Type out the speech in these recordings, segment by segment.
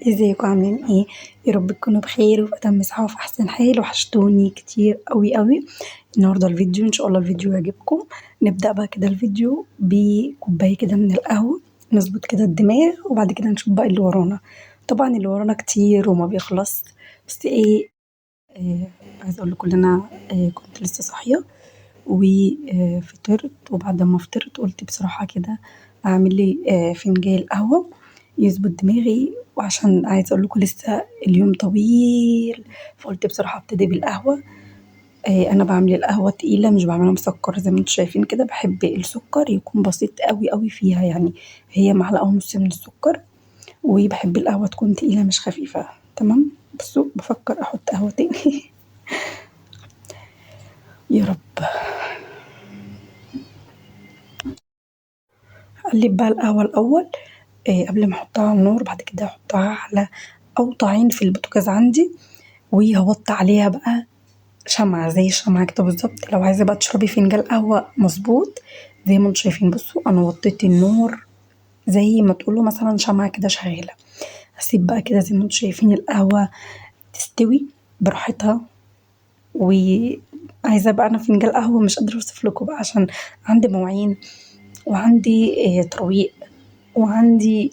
ازيكم عاملين ايه؟ يا رب تكونوا بخير وفي اتم صحة وفي احسن حال. وحشتوني كتير قوي قوي. النهارده الفيديو ان شاء الله الفيديو يعجبكم. نبدأ بقى كده الفيديو بكوباية كده من القهوة، نظبط كده الدماغ وبعد كده نشوف بقى اللي ورانا. طبعا اللي ورانا كتير وما بيخلص، بس ايه، آه عايزه اقول لكم ان انا كنت لسه صاحيه وفطرت. وبعد ما فطرت قلت بصراحة كده أعمل لي فنجان قهوة يظبط دماغي، وعشان عايزة أقول لكم لسه اليوم طويل، فقلت بصراحة ابتدي بالقهوة. أنا بعمل القهوة تقيلة، مش بعملها مسكر زي ما انتم شايفين كده. بحب السكر يكون بسيط قوي قوي فيها، يعني هي معلقة ونص من السكر. وبحب القهوة تكون تقيلة مش خفيفة. تمام. بس بفكر أحط قهوة تاني. يا رب. اقلب بقى القهوة الأول قبل ما احطها على النار. بعد كده احطها على اوطى في البوتاجاز عندي، وهوطي عليها بقى شمعة زي الشمعة كده بالظبط. لو عايزة بقى تشربي فنجان قهوة مظبوط زي ما انتم شايفين، بصوا انا وطيت النار زي ما تقولوا مثلا شمعة كده شغالة. هسيب بقى كده زي ما انتم شايفين القهوة تستوي براحتها. وعايزة بقى انا فنجان قهوة مش قادرة اوصف لكم بقى، عشان عندي مواعين وعندي ترويق وعندي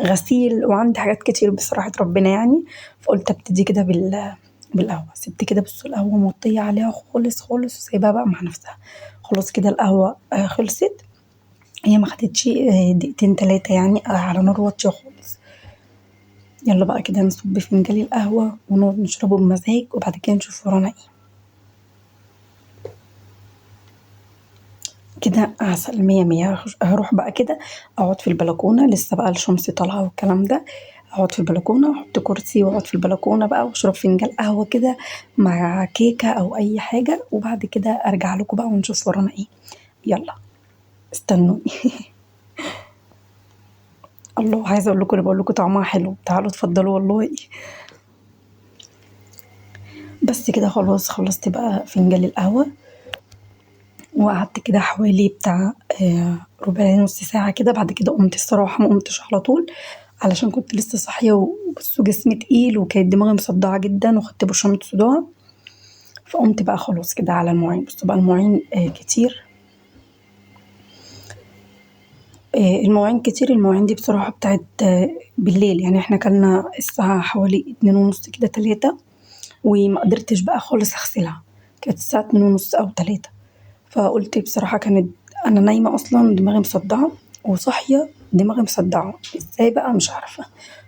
غسيل وعندي حاجات كتير بصراحة ربنا يعني. فقلت ابتدي كده بالقهوة. سبت كده بصوا القهوة مطية عليها خالص خالص وسايباها بقى مع نفسها. خلاص كده القهوة خلصت. هي ما خدتش دقيقتين تلاتة يعني على نار واطية خالص. يلا بقى كده نصب فنجان القهوة ونقعد نشربه بمزاج، وبعد كده نشوف ورانا ايه. كده عسل مية مية. هروح بقى كده اقعد في البلكونة، لسه بقى الشمس طالعة والكلام ده. اقعد في البلكونة، احط كرسي واقعد في البلكونة بقى واشرب فنجان قهوة كده مع كيكة او اي حاجة، وبعد كده ارجع لكم بقى ونشوف ورانا ايه. يلا استنوني. الله، عايزة اقول لكم اللي بقول لكم طعمها حلو، تعالوا اتفضلوا والله. بس كده خلاص خلصت بقى فنجان القهوة، وقعدت كده حوالي بتاع ربع نص ساعة كده. بعد كده قمت الصراحة، ما قمتش على طول علشان كنت لسه صاحية وبس جسمي تقيل وكانت دماغي مصدعة جدا وخدت برشامة صداع. فقمت بقى خلاص كده على المواعين. بصوا بقى المواعين كتير. المواعين كتير. المواعين دي بصراحة بتاعت بالليل، يعني احنا كلنا الساعة حوالي 2:30 كده 3، وما قدرتش بقى خالص اغسلها. كانت الساعة 2:30 أو 3. فقلت بصراحة كانت أنا نايمة أصلا دماغي مصدعة، وصاحية دماغي مصدعة ازاي بقى مش عارفة.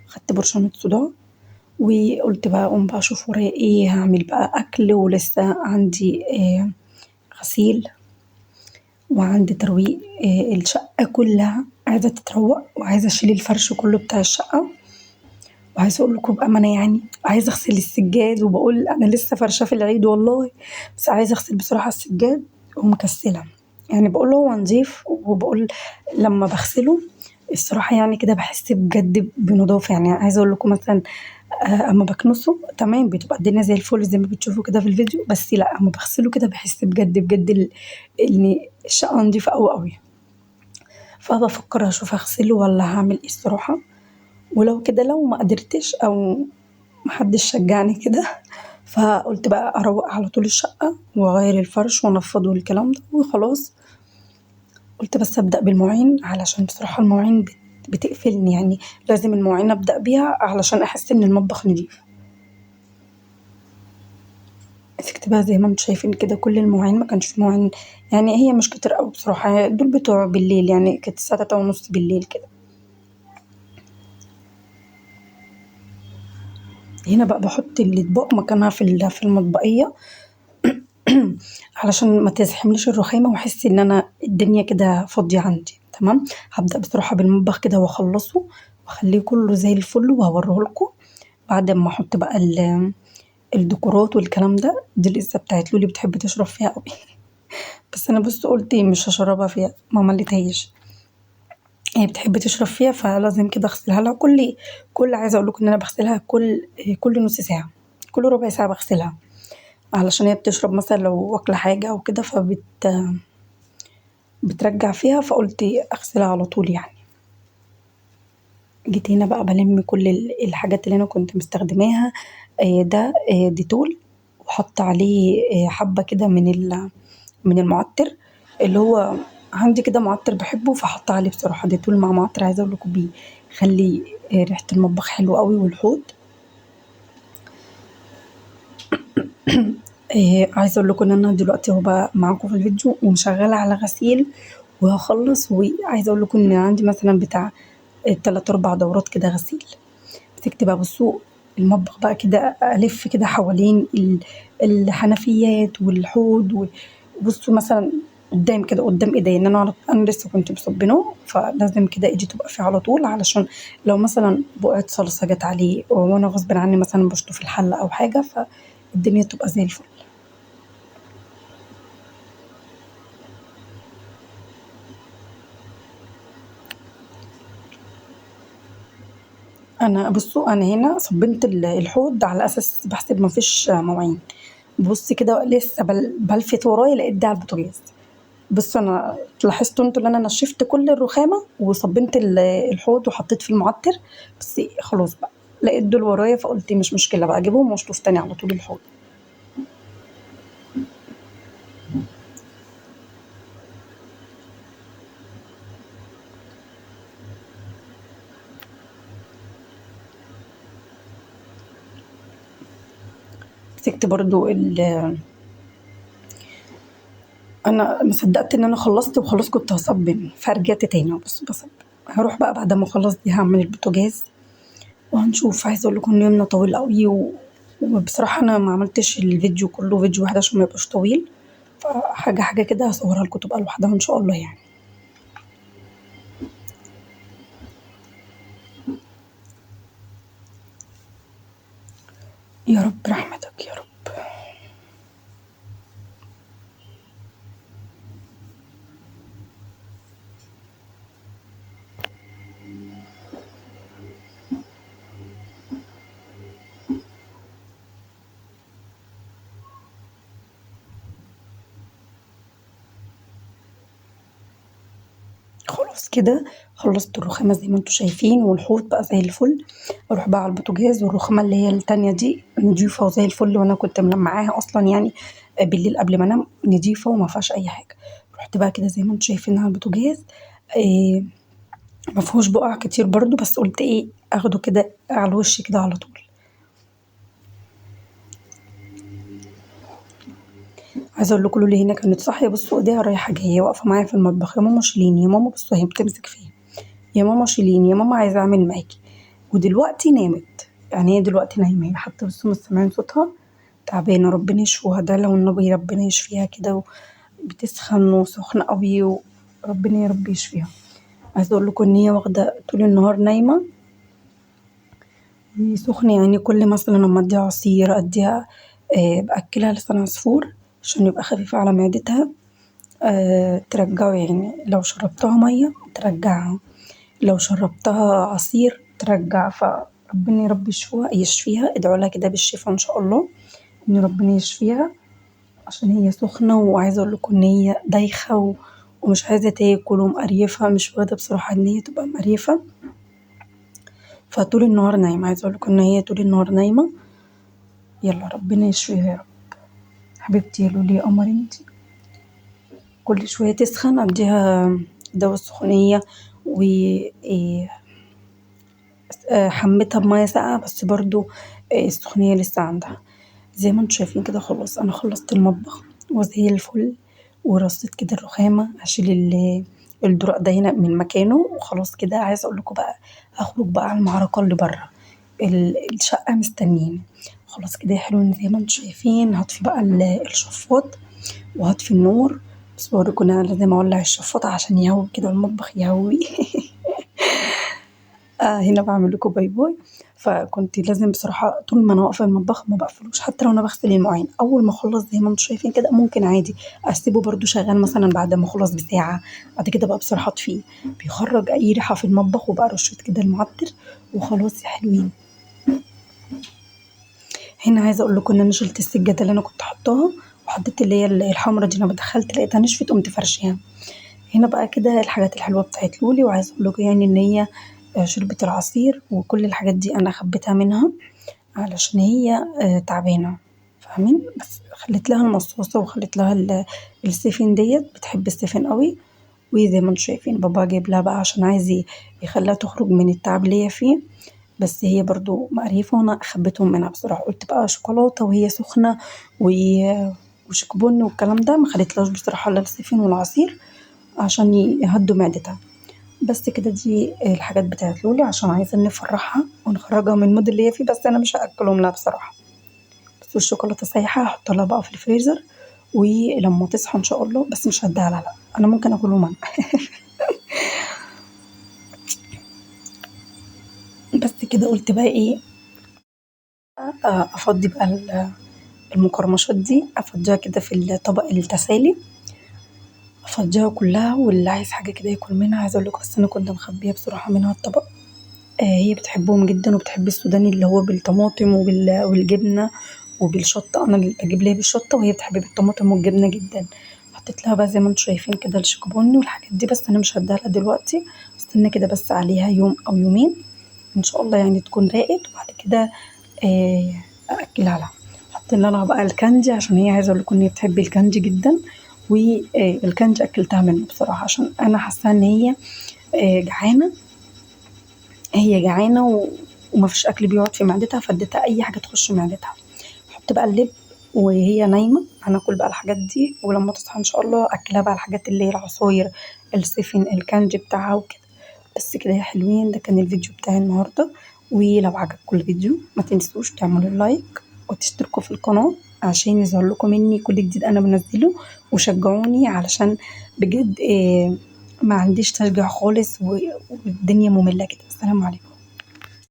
خدت برشامة صداع وقلت بقى أقوم بقى أشوف ورايا ايه، هعمل بقى أكل ولسه عندي غسيل وعندي ترويق. الشقة كلها عايزة تتروق، وعايزة أشيل الفرش كله بتاع الشقة. وعايزة أقول لكم بأمانة يعني عايزة أغسل السجاد، وبقول أنا لسه فرشاه في العيد والله، بس عايزة أغسل بصراحة السجاد ومكسلة. يعني بقول له هو نضيف، وبقول لما بغسله الصراحة يعني كده بحس بجد بنضافة. يعني عايزة أقول لكم مثلا أما بكنسه تمام بتبقى الدنيا زي الفل زي ما بتشوفوا كده في الفيديو، بس لا أما بغسله كده بحس بجد بجد إن الشقة نضيفة أوي أوي. فبفكر أشوف أغسله ولا هعمل إيه الصراحة. ولو كده لو ما قدرتش أو محدش شجعني كده، فقلت بقى اروق على طول الشقة واغير الفرش وانفضه والكلام ده وخلاص. قلت بس ابدأ بالمواعين علشان بصراحة المواعين بتقفلني، يعني لازم المواعين ابدأ بيها علشان احس ان المطبخ نضيف. مسكت بقى زي ما انتم شايفين كده كل المواعين، ما كانش في مواعين يعني، هي مش كتير قوي بصراحة، دول بتوع بالليل يعني كانت الساعة 3:30 بالليل كده. هنا بقى بحط الاطباق مكانها في المطبقية. علشان ما تزحمليش الرخامة واحس ان انا الدنيا كده فاضية عندي. تمام. هبدأ بصراحة بالمطبخ كده واخلصه واخليه كله زي الفل وهوريه لكم بعد ما احط بقى الديكورات والكلام ده. دي لسه بتاعت لولي بتحب تشرب فيها قوي. بس انا بص قلت مش هشربها فيها، ما مليتهاش. هي بتحب تشرب فيها فلازم كده اغسلها لها كل عايزه اقول لكم ان انا بغسلها كل نص ساعه، كل ربع ساعه بغسلها. علشان هي بتشرب مثلا لو واكله حاجه او كده بترجع فيها، فقلت اغسلها على طول يعني. جيت هنا بقى بلم كل الحاجات اللي انا كنت مستخدماها. ده ديتول، وحط عليه حبة كده من المعطر اللي هو عندي كده معطر بحبه، فحط عليه بصراحة ديتول مع معطر. عايزة اقول لكم بيخلي ريحة المطبخ حلوة قوي والحوض. عايزة اقول لكم ان انا دلوقتي اهو بقى معاكم في الفيديو ومشغلة على غسيل وهخلص. وعايزة اقول لكم ان عندي مثلا بتاع 3 4 دورات كده غسيل. مسكت بقى بصوا المطبخ بقى كده ألف كده حوالين الحنفيات والحوض. وبصوا مثلا قدام كده قدام ايديا ان انا لسه كنت مصبناه، فلازم كده ايدي تبقى فيه على طول، علشان لو مثلا بقعة صلصة جت عليه وانا غصب عني مثلا بشطف الحلة او حاجة، فالدنيا تبقى زي الفل. انا هنا صبنت الحوض على اساس بحسب ما فيش مواعين. بص كده لسه بلفت ورايا لقيت ده على البوتاجاز. بصوا انا لاحظتوا انتوا ان انا نشفت كل الرخامه وصبنت الحوض وحطيت في المعطر. بس خلاص بقى لقيت دول ورايا، فقلت مش مشكله بقى اجيبهم واشطف تاني على طول الحوض. مسكت برضو انا ما صدقت ان انا خلصت وخلاص كنت هصبن، فرجعت تاني بص بصب. هروح بقى بعد ما اخلص دي هعمل البوتاجاز وهنشوف. عايزه اقول لكم ان يومنا طويل قوي وبصراحه انا ما عملتش الفيديو كله فيديو واحد عشان ما يبقاش طويل. فحاجه حاجه كده هصورها لكم تبقى لوحدها ان شاء الله يعني. يا رب رحمتك يا رب. خلاص كده خلصت الرخامة زي ما انتوا شايفين، والحوض بقى زي الفل. اروح بقى على البوتاجاز، والرخامة اللي هي التانية دي نضيفة وزي الفل، وانا كنت ملمعاها اصلا يعني بالليل قبل ما انام نضيفة وما فيهاش اي حاجة. رحت بقى كده زي ما انتوا شايفين على البوتاجاز. إيه، ما فيهوش بقع كتير برضو، بس قلت ايه اخده كده على الوش كده على طول. عايزه اقول لكم لولي هنا كانت صاحيه، بصوا ايديها رايحه جايه واقفه معايا في المطبخ، يا ماما شيليني يا ماما، بصوا هي بتمسك فيا، يا ماما شيليني يا ماما عايزه اعمل معاكي. ودلوقتي نامت، يعني هي دلوقتي نايمه، هي حتى بصوا مش سامعين صوتها. تعبانه ربنا يشفوها، ده لو النبي ربنا يشفيها كده. بتسخن وسخنه قوي، وربنا يا رب يشفيها. عايزه اقول لكم ان هي واخده طول النهار نايمه سخنه، يعني كل مثلا لما اديها عصير اديها باكلها لسان عصفور عشان يبقى خفيف على معدتها. ترجعه، يعني لو شربتها ميه ترجعها، لو شربتها عصير ترجع. فربنا يا رب يشفيها. ادعوا لها كده بالشفا ان شاء الله، ان ربنا يشفيها، عشان هي سخنه. وعايزه اقول لكم ان هي دايخه ومش عايزه تاكل ومقريفه، مش واخده بصراحه ان هي تبقى مقريفه. فطول النهار نايمه، عايزه اقول لكم ان هي طول النهار نايمه. يلا ربنا يشفيها يا رب. حبيبتي يا لولي يا قمر انتي، كل شويه تسخن اديها دواء السخونيه. و حميتها بميه ساقعه، بس برضو السخونيه لسه عندها. زي ما انتوا شايفين كده خلاص انا خلصت المطبخ وزي الفل. ورصيت كده الرخامة، هشيل الدرق ده هنا من مكانه وخلاص كده. عايزة اقول لكم بقى هخرج بقى على المعركة اللي بره. الشقة مستنيين. خلاص كده يا حلوين زي ما انتوا شايفين. هطفي بقى الشفاط وهطفي النور. بس بوريكم ان انا لازم اولع الشفاط عشان يهوي كده المطبخ يهوي. هنا باعمل لكم باي باي. فكنت لازم بصراحة طول ما أنا واقفة في المطبخ ما باقفلوش، حتى لو أنا باغسل المواعين. أول ما أخلّص زي ما أنتم شايفين كده ممكن عادي أسيبه برضه شغال مثلًا بعد ما أخلص بساعة. بعد كده بقى بصراحة أطفيه، بيخرّج أي ريحة في المطبخ. وبقى رشيت كده المعطر وخلاص يا حلوين. هنا عايزة أقول لكم إن أنا شِلت السجادة اللي أنا كنت حاطاها وحطيت اللي هي الحمرا دي. لمّا دخلت لقيتها نشفت قُمت فارشاها. هنا بقى كده الحاجات الحلوة بتاعة لولي. وعايزة أقول لكم يعني إن هي شربت العصير وكل الحاجات دي أنا خبيتها منها علشان هي تعبانة، فاهمين؟ بس خليت لها المصاصة وخليت لها السيفين ديت، بتحب السيفين قوي. وزي ما انتم شايفين بابا جايب لها بقى عشان عايز يخليها تخرج من التعب اللي هي فيه، بس هي برضو مقريفة وانا خبيتهم منها بصراحة. قلت بقى شوكولاتة وهي سخنة وشيكوبون والكلام ده ما خليتلهاش بصراحة الا السيفين والعصير عشان يهدوا معدتها. بس كده دي الحاجات بتاعت لولي عشان عايزة نفرحها ونخرجها من المود اللي هي فيه، بس انا مش هاكلهم لها بصراحة. بس الشوكولاتة سايحة هحطها لها بقى في الفريزر، ولما تصحى ان شاء الله، بس مش هديها لها لا، انا ممكن اكلهم انا. بس كده قلت بقى ايه، افضي بقى المقرمشات دي، افضيها كده في الطبق التسالي، افضيها كلها، واللي عايز حاجة كده ياكل منها. عايزة اقولك بس انا كنت مخبية بصراحة منها الطبق. هي بتحبهم جدا وبتحب السوداني اللي هو بالطماطم والجبنة وبالشطة. انا اللي بجيب لها بالشطة وهي بتحب بالطماطم والجبنة جدا. حطيت لها بقى زي ما انتم شايفين كده الشيكوبوني والحاجات دي، بس انا مش هديها لها دلوقتي، استنى كده بس عليها يوم او يومين ان شاء الله يعني تكون راقت، وبعد كده آه، اكلها لها. حطينا لها بقى الكاندي عشان هي عايزه اقول لكم ان هي بتحب الكاندي جدا، والكاندي اكلتها منه بصراحه عشان انا حاسه ان هي جعانه. هي جعانه ومفيش اكل بيقعد في معدتها، فاديتها اي حاجه تخش معدتها. احط بقى اللب وهي نايمه، هناكل بقى الحاجات دي، ولما تصحى ان شاء الله اكلها بقى الحاجات اللي هي العصاير، السيفن، الكانجي بتاعها وكده. بس كده يا حلوين، ده كان الفيديو بتاعي النهارده. ولو عجبكم الفيديو ما تنسوش تعملوا لايك وتشتركوا في القناة عشان يظهر لكم مني كل جديد انا بنزله، وشجعوني علشان بجد ما عنديش تشجيع خالص والدنيا مملة كده. السلام عليكم.